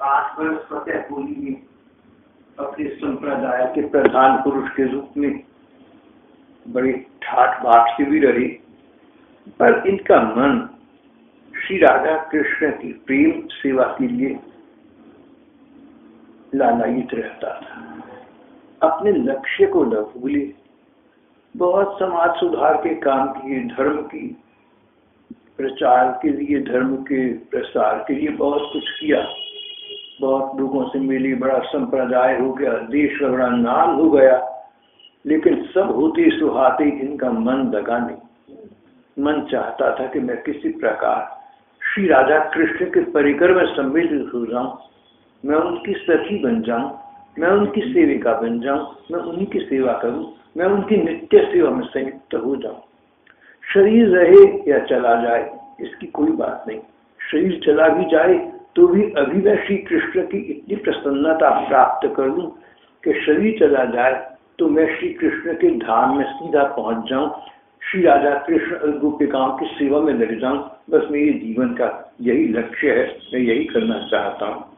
5 वर्ष फतेहपुरी में अपने संप्रदाय के प्रधान पुरुष के रूप में बड़े ठाठ बाट से भी रहे, पर इनका मन श्री राधा कृष्ण की प्रेम सेवा के लिए लालायित रहता था। अपने लक्ष्य को न भूले, बहुत समाज सुधार के काम किए, धर्म की प्रचार के लिए, धर्म के प्रसार के लिए बहुत कुछ किया, बहुत लोगों से मिली, बड़ा संप्रदाय हो गया, देश का बड़ा नाम हो गया, लेकिन सब होते सुहाते इनका मन लगा नहीं। मन चाहता था कि मैं किसी प्रकार श्री राधा कृष्ण के परिकर में सम्मिलित हो जाऊं, मैं उनकी सखी बन जाऊं, मैं उनकी सेविका बन जाऊं, मैं उन्हीं की सेवा करूं, मैं उनकी नित्य सेवा में संयुक्त हो जाऊं। शरीर रहे या चला जाए इसकी कोई बात नहीं, शरीर चला भी जाए तो भी अभी मैं श्री कृष्ण की इतनी प्रसन्नता प्राप्त कर लूं कि शरीर चला जाए तो मैं श्री कृष्ण के धाम में सीधा पहुंच जाऊं, श्री राधा कृष्ण गोपिकाओं की सेवा में लग जाऊं। बस मेरे जीवन का यही लक्ष्य है, मैं यही करना चाहता हूं।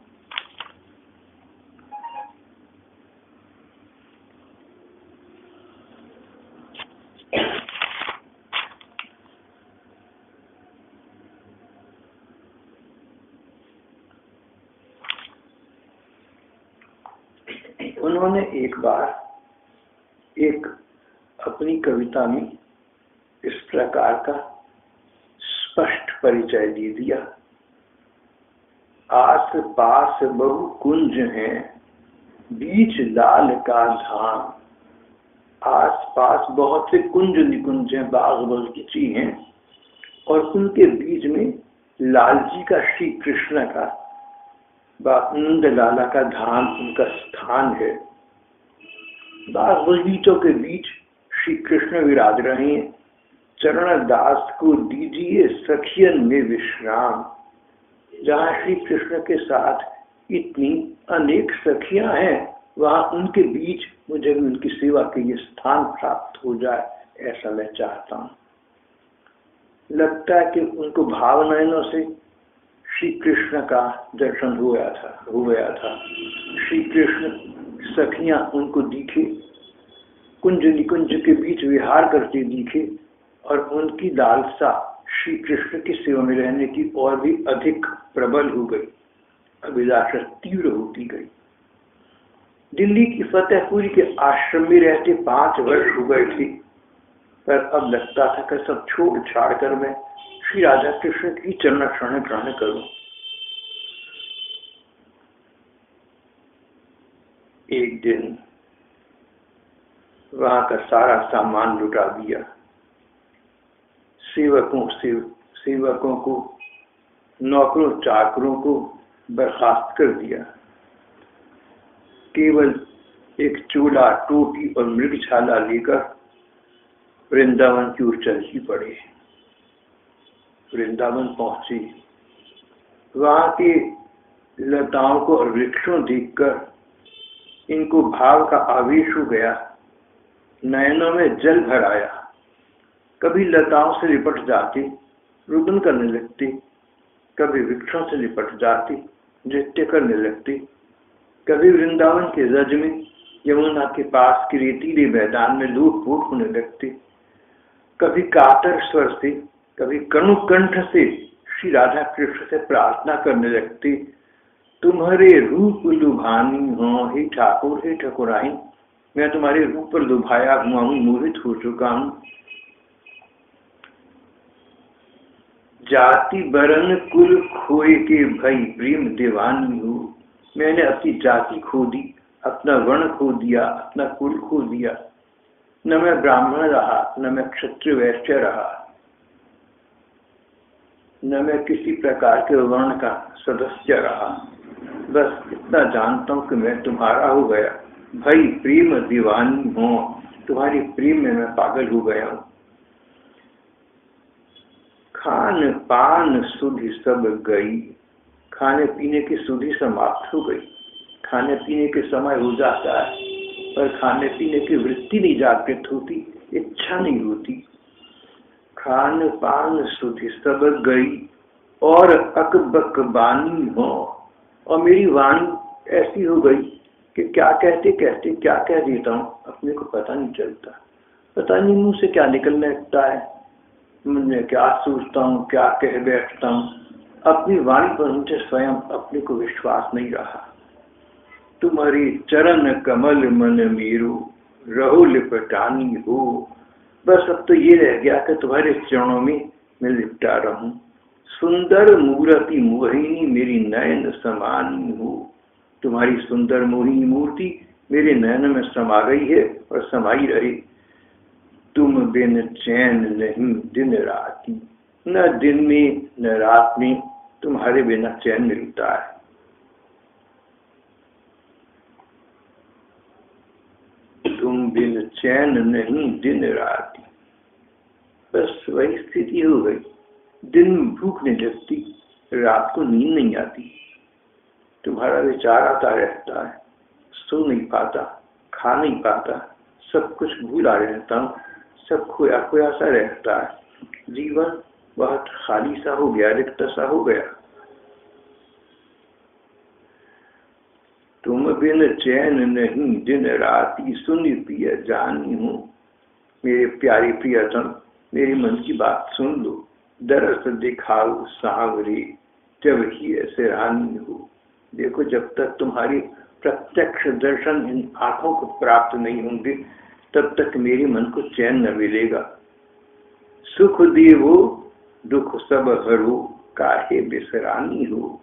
उन्होंने एक बार एक अपनी कविता में इस प्रकार का स्पष्ट परिचय दे दिया। आस पास बहु कुंज हैं, बीच लाल का धाम। आस पास बहुत से कुंज निकुंज हैं, बाग बगीचे हैं, और उनके बीच में लाल जी का, श्री कृष्ण का, नंद लाला का धाम उनका स्थान है। बाग बगीचों के बीच श्री कृष्ण विराज रहे हैं। चरण दास को दीजिए सखियन में विश्राम। जहाँ श्री कृष्ण के साथ इतनी अनेक सखियां हैं, वहाँ उनके बीच मुझे भी उनकी सेवा के लिए स्थान प्राप्त हो जाए, ऐसा मैं चाहता हूँ। लगता है कि उनको भाव नयनों से श्री कृष्ण का दर्शन हो गया था। श्री कृष्ण सखियां उनको दिखे, कुंज निकुंज के बीच विहार करते दिखे, और उनकी लालसा श्री कृष्ण की सेवा में रहने की और भी अधिक प्रबल हो गई, अभिलाषा तीव्र होती गई। दिल्ली की फतेहपुरी के आश्रम में रहते 5 वर्ष हो गए थे, पर अब लगता था कि सब छोड़ छाड़ कर मैं श्री राधा कृष्ण की चरण शरण ग्रहण करूं। एक दिन वहां का सारा सामान लुटा दिया, सेवकों को, नौकरों चाकरों को बर्खास्त कर दिया। केवल एक चूल्हा, टोपी और मृगछाला लेकर वृंदावन की ओर चल ही पड़े। वृंदावन पहुंचे, वहां के लताओं को और वृक्षों देखकर इनको भाव का आवेश हो गया, नयनों में जल भर आया। कभी लताओं से लिपट जाते, रुदन करने लगते, कभी वृक्षों से लिपट जाते, नृत्य करने लगते, कभी वृंदावन के रज में, यमुना के पास के रेतीले मैदान में लूट-फूट होने लगते, कभी कातर स्वर से, कभी कणुकंठ से श्री राधा कृष्ण से प्रार्थना करने लगते, तुम्हारे रूप लुभानी हो हे ठाकुर, हे ठकुराई, मैं तुम्हारे रूप पर लुभाया हुआ हूँ, मोहित हो चुका हूँ। जाति बरन कुल खोए के भई प्रेम दीवानी हो, मैंने अपनी जाति खो दी, अपना वर्ण खो दिया, अपना कुल खो दिया। न मैं ब्राह्मण रहा, न मैं क्षत्रिय वैश्य रहा, न मैं किसी प्रकार के वर्ण का सदस्य रहा। बस इतना जानता हूँ कि मैं तुम्हारा हो गया, भाई प्रेम दीवानी हो, तुम्हारी प्रेम में मैं पागल हो गया हूँ। खान पान सुधि सब गई, खाने पीने की सुधि समाप्त हो गई। खाने पीने के समय हो जाता है, पर खाने पीने की वृत्ति नहीं जागृत होती, इच्छा नहीं होती। खान पान सुधि सब गई और अकबक बानी हो, और मेरी वाणी ऐसी हो गई कि क्या कहते कहते क्या कह देता हूँ अपने को पता नहीं चलता। पता नहीं मुंह से क्या निकलने लगता है, मैं क्या सोचता हूँ, क्या कह बैठता हूँ। अपनी वाणी पर मुझे स्वयं अपने को विश्वास नहीं रहा। तुम्हारी चरण कमल मन मेरू रहो लिपटानी हो। बस अब तो ये रह गया कि तुम्हारे चरणों में मैं लिपटा रहूं। सुंदर मूर्ति मोहिनी मेरी नयन समानी हो। तुम्हारी सुंदर मोहिनी मूर्ति मेरे नयन में समा गई है और समाई रहे। तुम बिन चैन नहीं दिन राती, न दिन में न रात में तुम्हारे बिना चैन मिलता है। तुम बिन चैन नहीं दिन राती। बस वही स्थिति हो गई। दिन में भूख नहीं लगती, रात को नींद नहीं आती। तुम्हारा विचार आता रहता है, सो नहीं पाता, खा नहीं पाता, सब कुछ भूला रहता हूँ, सब खोया खोया सा रहता है। जीवन बहुत खाली सा हो गया, रिक्त सा हो गया। तुम बिन चैन नहीं दिन राती सुनी पिया जानी हूँ। मेरे प्यारे प्रियतम, मेरे मन की बात सुन लो। दरस दिखाओ सांवरे जब ही ऐसे रानी हो। देखो, जब तक तुम्हारी प्रत्यक्ष दर्शन इन आंखों को प्राप्त नहीं होंगे तब तक मेरे मन को चैन न मिलेगा। सुख देवो दुख सब हरो काहे बिसरानी हो।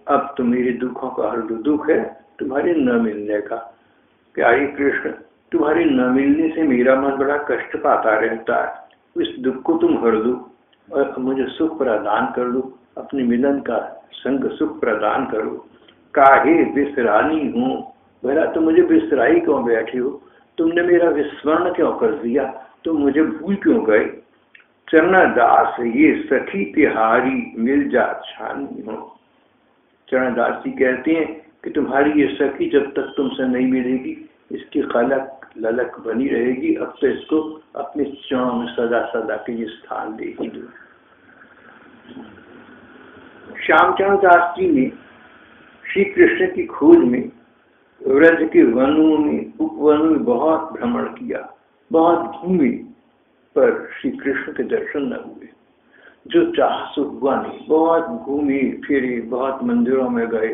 अब तो मेरे दुखों का हर दुख है तुम्हारे न मिलने का। प्यारे कृष्ण, तुम्हारे न मिलने से मेरा मन बड़ा कष्ट पाता रहता है। इस दुख को तुम हर दो और मुझे सुख प्रदान कर दो। अपने मिलन का संग सुख प्रदान करो। काहे बिसरानी हूँ, भला तुम मुझे बिसराई क्यों बैठे हो? तुमने मेरा विस्मरण क्यों कर दिया? तुम मुझे भूल क्यों गए? चरणदास ये सखी तिहारी मिल जा छानी हो। चरणदास जी कहते हैं कि तुम्हारी ये सखी जब तक तुमसे नहीं मिलेगी इसकी खलक ललक बनी रहेगी। अब तो इसको अपने चरणों में सदा सदा के लिए स्थान दे ही दो। श्यामचरण दास जी ने श्री कृष्ण की खोज में व्रज के वनों में उपवनों में बहुत भ्रमण किया, बहुत घूमे, पर श्री कृष्ण के दर्शन न हुए। जो चाह सो हुआ नहीं। बहुत घूमे फिरे, बहुत मंदिरों में गए,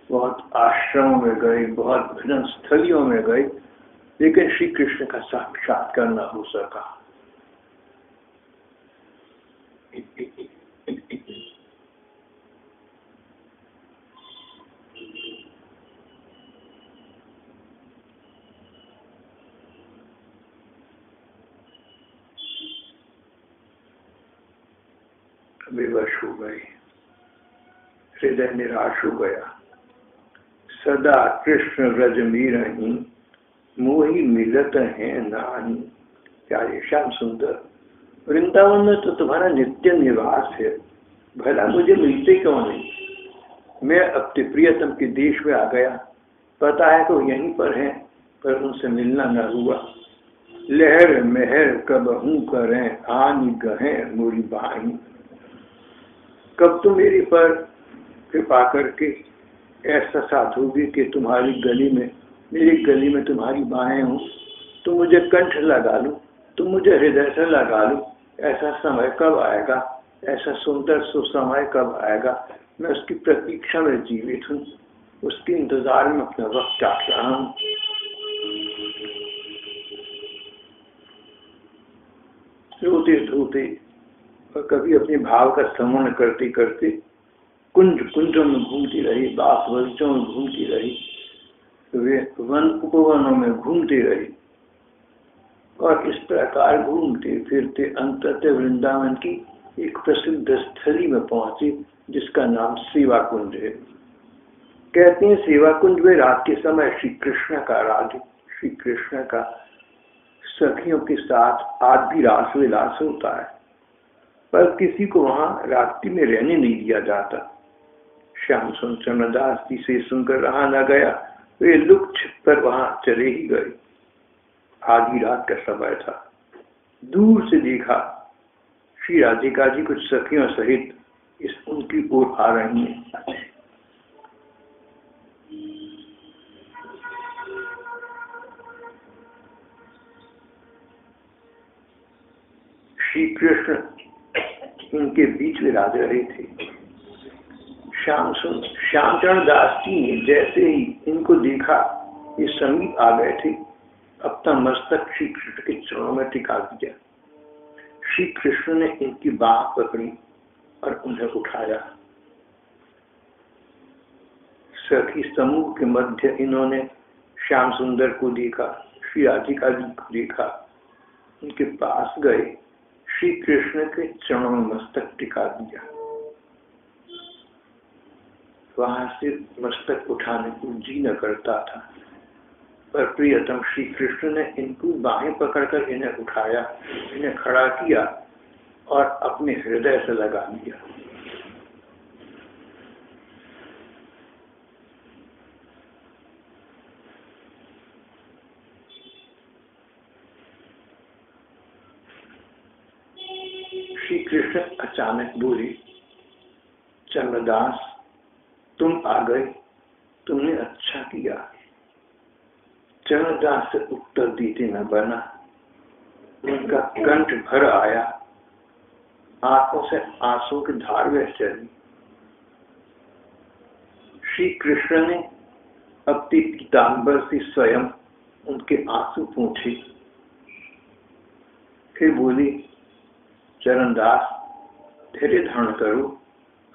बहुत आश्रमों में गए, बहुत भजन स्थलियों में गए, लेकिन श्री कृष्ण का साक्षात्कार न हो सका। विवश हो गए, हृदय निराश हो गया। सदा कृष्ण व्रज में रही मोही मिलत है नानी। प्यारे श्याम सुंदर, वृंदावन में तो तुम्हारा नित्य निवास है, भला मुझे मिलते क्यों नहीं? मैं अपने प्रियतम के देश में आ गया, पता है तो यहीं पर है, पर उनसे मिलना न हुआ। लहर महर कब हूँ करें आनी गहें मोरी बाई। कब तुम मेरे पर कृपा करके ऐसा साधोगे कि तुम्हारी गली में, मेरी गली में तुम्हारी बाहें हों, तुम मुझे कंठ लगा लो, तुम मुझे हृदय से लगा लो। ऐसा समय कब आएगा? ऐसा सुंदर सुसमय कब आएगा? मैं उसकी प्रतीक्षा में जीवित हूँ, उसके इंतजार में अपना वक्त काट रहा हूँ। रोते धोते और कभी अपने भाव का स्मरण करते करते कुंज कुंजों में घूमती रही, बाग बगीचों में घूमती रही, वे वन उपवनों में घूमती रही, और इस प्रकार घूमते फिरते अंततः वृंदावन की एक प्रसिद्ध स्थली में पहुंचे जिसका नाम सेवा कुंज है। कहते हैं सेवा कुंज में रात के समय श्री कृष्ण का राज, श्री कृष्ण का सखियों के साथ आज भी रास विलास होता है, पर किसी को वहां रात्रि में रहने नहीं दिया जाता। श्याम सुंदर दास जी से सुनकर रहा न गया, वे लुक छिप कर वहां चले ही गए। आधी रात का समय था। दूर से देखा श्री राधिका जी कुछ सखियों सहित इस उनकी ओर आ रही हैं। श्री कृष्ण इनके बीच विराज रहे थे। श्यामचरण दास जी ने जैसे ही इनको देखा, ये समीप आ गए थे, अपना मस्तक श्री कृष्ण के चरणों में टिका दिया। श्री कृष्ण ने इनकी बाह पकड़ी और उन्हें उठाया। सखी समूह के मध्य इन्होंने श्याम सुंदर को देखा, श्री राधिका जी को देखा, उनके पास गए, श्री कृष्ण के चरणों में मस्तक टिका दिया। वहां से मस्तक उठाने को जी न करता था, पर प्रियतम श्री कृष्ण ने इनको बाहें पकड़कर इन्हें उठाया, इन्हें खड़ा किया और अपने हृदय से लगा दिया। श्री कृष्ण अचानक बोले, चंद्रदास तुम आ गए, तुमने अच्छा किया। चंद्रदास से उत्तर देते न बना, उनका कंठ भर आया, आंखों से आंसू की धार बह चली। श्री कृष्ण ने अपनी पीतांबर से स्वयं उनके आंसू पोंछे, फिर बोले, चरणदास धैर्य धारण करो,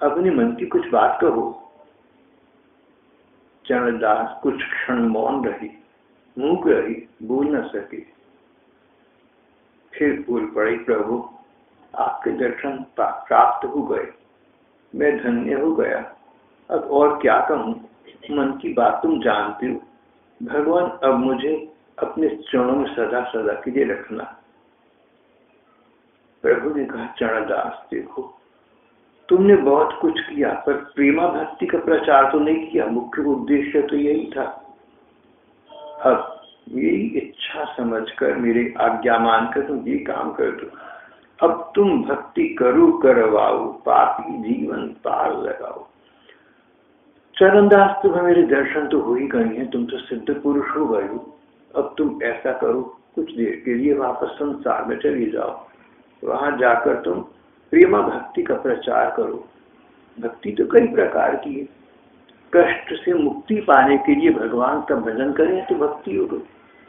अपने मन की कुछ बात कहो। चरणदास कुछ क्षण मौन रही, मूक रही, बोल न सके। फिर बोल पड़े, प्रभु आपके दर्शन प्राप्त हो गए, मैं धन्य हो गया, अब और क्या कहूँ, मन की बात तुम जानते हो। भगवान अब मुझे अपने चरणों में सदा सदा के लिए रखना। प्रभु ने कहा, चरणदास देखो, तुमने बहुत कुछ किया, पर प्रेमा भक्ति का प्रचार तो नहीं किया, मुख्य उद्देश्य तो यही था। अब मेरी इच्छा समझकर, मेरे आज्ञा मानकर तुम ये काम कर दो। अब तुम भक्ति करो करवाओ, पापी जीवन पार लगाओ। चरणदास तुम्हें मेरे दर्शन तो हो ही गए हैं, तुम तो सिद्ध पुरुष हो गए हो। अब तुम ऐसा करो, कुछ देर के लिए वापस संसार में चले जाओ, वहां जाकर तुम प्रेमा भक्ति का प्रचार करो। भक्ति तो कई प्रकार की है। कष्ट से मुक्ति पाने के लिए भगवान का भजन करें तो भक्ति होगी,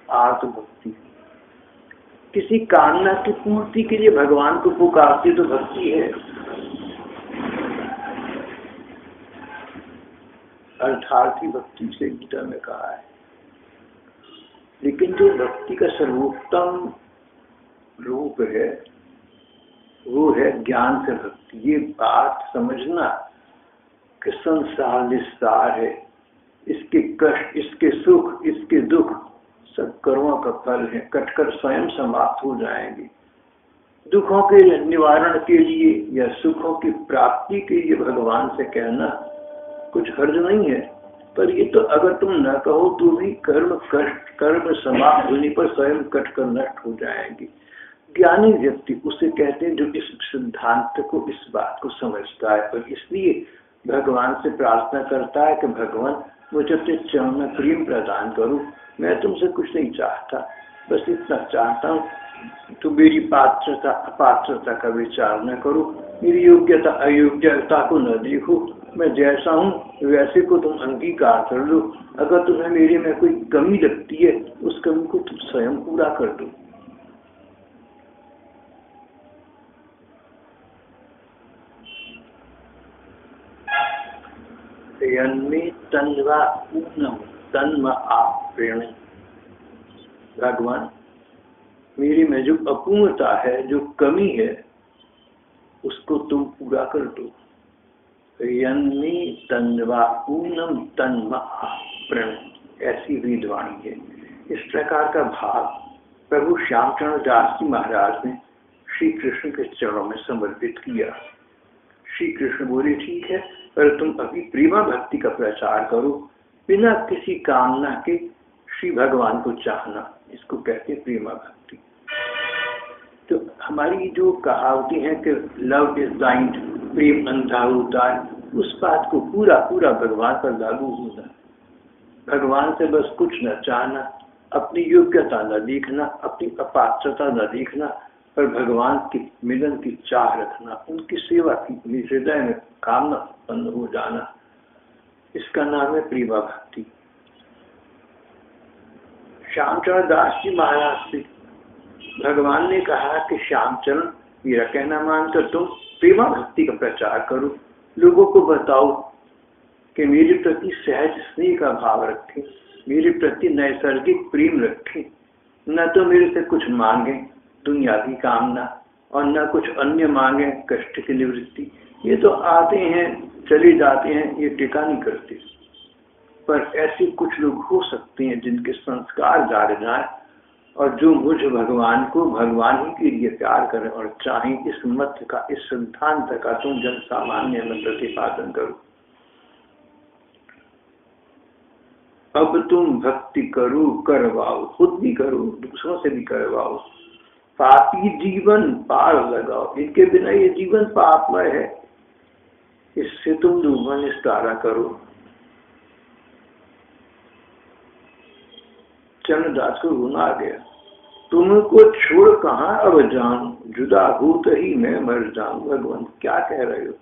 आर्त भक्ति। किसी कामना की पूर्ति के लिए भगवान को पुकारती तो भक्ति है। अर्थार्थी भक्ति से गीता में कहा है। लेकिन जो भक्ति का सर्वोत्तम रूप है वो है ज्ञान से भक्ति। ये बात समझना कि संसार निस्सार है, इसके कष्ट, इसके सुख, इसके दुख सब कर्मों का फल है, कटकर स्वयं समाप्त हो जाएंगे। दुखों के निवारण के लिए या सुखों की प्राप्ति के लिए भगवान से कहना कुछ हर्ज नहीं है, पर ये तो अगर तुम न कहो तो भी कर्म समाप्त होने पर स्वयं कटकर नष्ट हो जाएंगे। ज्ञानी व्यक्ति उसे कहते हैं जो इस सिद्धांत को, इस बात को समझता है, और इसलिए भगवान से प्रार्थना करता है कि भगवान मुझे अपने चरण में प्रेम प्रदान करो। मैं तुमसे कुछ नहीं चाहता, बस इतना चाहता हूँ तो मेरी पात्रता अपात्रता का विचार न करो, मेरी योग्यता अयोग्यता को न देखो, मैं जैसा हूँ वैसे को तुम अंगीकार कर लो। अगर तुम्हें मेरे में कोई कमी लगती है, उस कमी को तुम स्वयं पूरा कर दो। तन्वा पूर्णम तन्म आप प्रेम। भगवान मेरे में जो अपूर्णता है, जो कमी है, उसको तुम पूरा कर दो। यन्मे तन्वा पूर्णम तन्म आप प्रेम, ऐसी वेदवाणी है। इस प्रकार का भाव प्रभु श्यामचरण दास जी महाराज ने श्री कृष्ण के चरणों में समर्पित किया। श्री कृष्ण बोले, ठीक है, पर तुम अभी प्रेमा भक्ति का प्रचार करो, बिना किसी कामना के श्री भगवान को चाहना, इसको कहते हैं प्रेमा भक्ति। तो हमारी जो कहावतें हैं कि लव इज ब्लाइंड, प्रेम अंधा होता है, उस बात को पूरा पूरा भगवान पर लागू होना। भगवान से बस कुछ न चाहना, अपनी योग्यता न देखना, अपनी अपात्रता न देखना, पर भगवान के मिलन की चाह रखना, उनकी सेवा की हृदय में कामना उत्पन्न हो जाना, इसका नाम है प्रेमा भक्ति। श्यामचरण दास जी महाराज से भगवान ने कहा कि श्यामचरण, मेरा कहना मानकर तुम प्रेमा भक्ति का प्रचार करो, लोगों को बताओ कि मेरे प्रति सहज स्नेह का भाव रखें, मेरे प्रति नैसर्गिक प्रेम रखें, न तो मेरे से कुछ मांगे दुनिया की कामना और न कुछ अन्य मांगे कष्ट की निवृत्ति। ये तो आते हैं चले जाते हैं, ये टिका नहीं करते। पर ऐसे कुछ लोग हो सकते हैं जिनके संस्कार जाग जाए और जो मुझ भगवान को भगवान ही के लिए प्यार करें और चाहें। इस मत का, इस सिद्धांत का तुम जन सामान्य में प्रतिपादन करो। अब तुम भक्ति करो, करवाओ, खुद भी करो, दूसरों से भी करवाओ, पापी जीवन पार लगाओ। इनके बिना ये जीवन पापमय है, इससे तुम लोगों निस्तारा करो। चरणदास को रोना आ गया, तुमको छोड़ कहाँ अब जाऊं, जुदा हो तो ही मैं मर जाऊं। भगवान क्या कह रहे हो?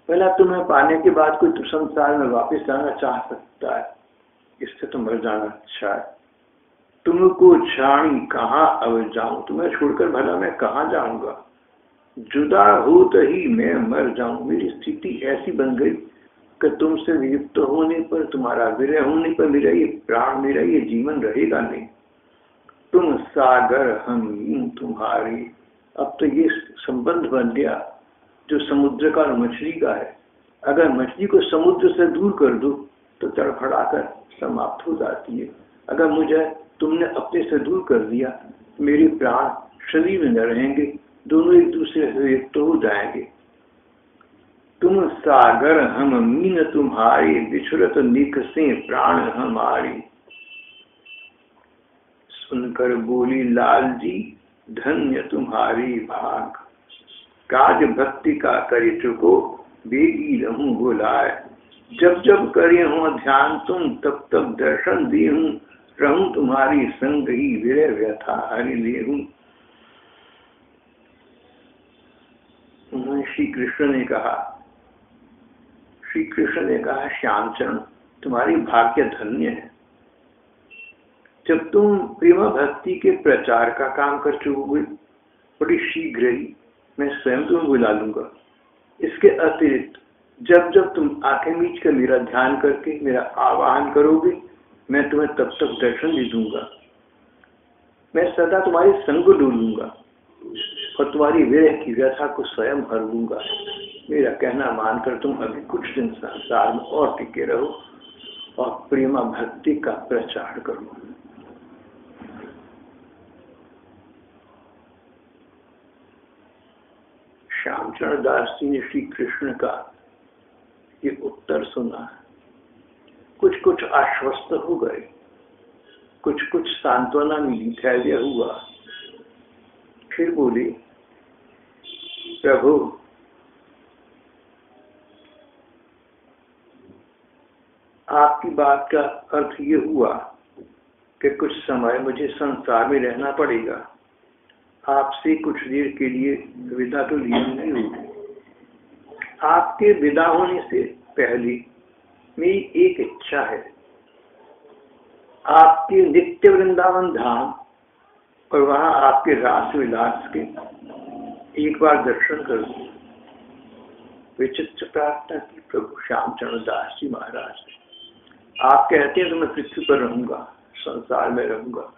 पहला तुम्हें पाने के बाद कोई तो संसार में वापस जाना चाह सकता है, इससे तो मर जाना अच्छा है। तुमको छाणी कहाँ अब जाऊं, तुम्हें छोड़कर भला मैं कहाँ जाऊंगा। जुदा हो तो ही मैं मर जाऊं। मेरी स्थिति ऐसी बन गई कि तुमसे वियुक्त होने पर, तुम्हारा विरह होने पर मेरा ये प्राण, मेरा ये जीवन रहेगा नहीं। तुम सागर हम यूं तुम्हारी। अब तो ये संबंध बन गया जो समुद्र का और मछली का है। अगर मछली को समुद्र से दूर कर दो तो तड़फड़ाकर समाप्त हो जाती है। अगर मुझे तुमने अपने से दूर कर दिया, मेरे प्राण शरीर में न रहेंगे, दोनों एक दूसरे से युक्त हो जाएंगे। तुम सागर हम मीन तुम्हारी, बिछुरत निकसे प्राण हमारी। सुनकर बोली लाल जी, धन्य तुम्हारी भाग। काज भक्ति का करे चुको, बेगी रहूं बुलाए। जब जब करे हो ध्यान तुम, तब तब दर्शन दी हूँ। रहूं तुम्हारी संग ही, विरह व्यथा हरि ले हूँ। उन्होंने श्री कृष्ण ने कहा, श्यामचरण तुम्हारी भाग्य धन्य है। जब तुम प्रेमा भक्ति के प्रचार का काम कर चुकोगे, बड़ी शीघ्र ही मैं स्वयं तुम्हें बुला लूंगा। इसके अतिरिक्त जब जब तुम आंखें मीच कर मेरा ध्यान करके मेरा आवाहन करोगे, मैं तुम्हें तब तक दर्शन दे दूंगा। मैं सदा तुम्हारी संग डोलूंगा और तुम्हारी विरह की व्यथा को स्वयं हर लूंगा। मेरा कहना मानकर तुम अभी कुछ दिन संसार में और टिके रहो और प्रेमा भक्ति का प्रचार करो। श्यामचरण दास जी ने श्री कृष्ण का ये उत्तर सुना, कुछ कुछ आश्वस्त हो गए, कुछ कुछ सांत्वना मिली, धैर्य हुआ। फिर बोले, प्रभु आपकी बात का अर्थ ये हुआ कि कुछ समय मुझे संसार में रहना पड़ेगा। आपसे कुछ देर के लिए विदा तो लेनी नहीं होगी। आपके विदा होने से पहले मेरी एक इच्छा है, आपके नित्य वृंदावन धाम और वहां आपके रास विलास के एक बार दर्शन कर दूं। विचित्र प्रार्थना की प्रभु श्यामचरण दास जी महाराज। आप कहते हैं तो मैं पृथ्वी पर रहूंगा, संसार में रहूंगा।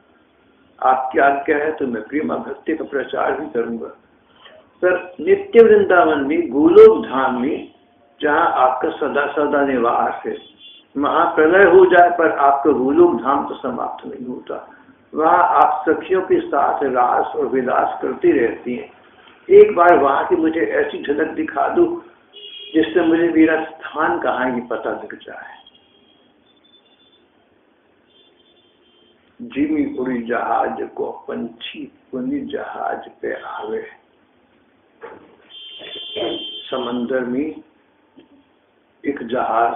आपकी आज्ञा है तो मैं प्रेमा भक्ति का प्रचार भी करूंगा। सर, नित्य वृंदावन में, गोलोक धाम में, जहाँ आपका सदा सदा निवास है, महाप्रलय हो जाए पर आपका गोलोक धाम तो समाप्त नहीं होता। वहाँ आप सखियों के साथ रास और विलास करती रहती हैं। एक बार वहाँ की मुझे ऐसी झलक दिखा दो जिससे मुझे मेरा स्थान कहाँ ये पता लग जाए। जिमी उड़ी जहाज को पंछी पुनी जहाज पे आवे। समंदर में एक जहाज